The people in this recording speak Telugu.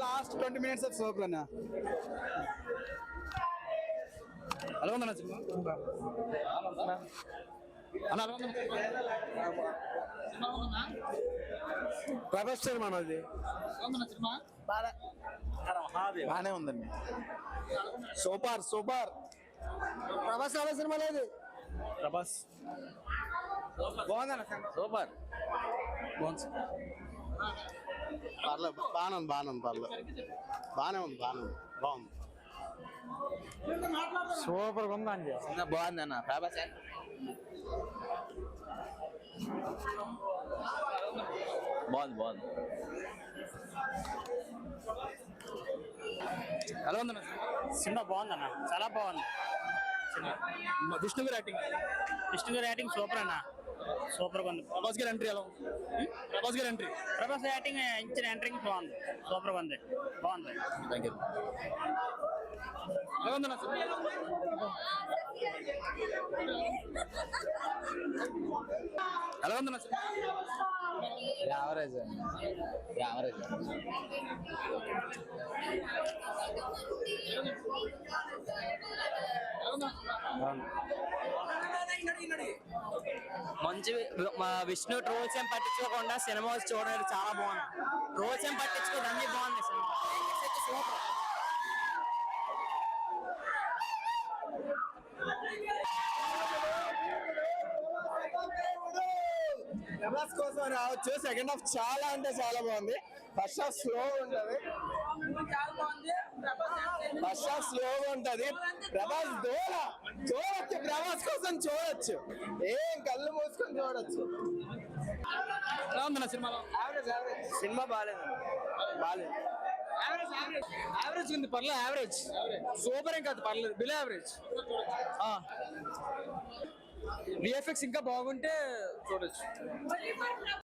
లాస్ట్ 20 minutes ఆఫ్ సూపర్ అన్న. ఎలా ఉందన్న సినిమా? ప్రభాస్ సినిమా అది బానే ఉందండి. Super super. ప్రభాస్ చాలా సినిమా లేదు. ప్రభాస్ బాగుందన్న. సూపర్ బాగుంది. పర్లేదు బాగానే ఉంది. బాగానే ఉంది. బాగుంది. సూపర్ గా ఉందండి. బాగుంది అన్న. ప్రభాస్ బాగుంది. ఎలా ఉందన్న సినిమా? బాగుందన్న, చాలా బాగుంది సినిమా. విష్ణు గారి యాక్టింగ్ సూపర్ అన్న, సూపర్ గా ఉంది. ప్రభాస్ గారి ఎంట్రీ ఎలా ఉంది? ప్రభాస్ యాక్టింగ్ ఇచ్చిన ఎంట్రింగ్ బాగుంది, సూపర్ గా ఉంది. Thank you. ఎలా ఉందన్న యావరేజ్. మంచి విష్ణు ట్రోల్స్ ఏం పట్టించుకోకుండా సినిమా చూడడానికి చాలా బాగుంది. ట్రోల్స్ ఏం పట్టించుకోదు, అన్ని బాగున్నాయి సినిమా. సూపర్. ప్రభాస్ కోసం రావచ్చు. సెకండ్ హాఫ్ చాలా అంటే చాలా బాగుంది. ఫస్ట్ హాఫ్ స్లోగా ఉంటది. ప్రభాస్ చూడొచ్చు. ప్రభాస్ కోసం చూడొచ్చు. ఏం కళ్ళు మూసుకొని చూడొచ్చు. సినిమా బాగాలేదు. యావరేజ్ ఉంది. పర్లేదు. యావరేజ్ సూపర్ ఏం కాదు. పర్లేదు, బిలో యావరేజ్. విఎఫ్ఎక్స్ ఇంకా బాగుంటే చూడొచ్చు.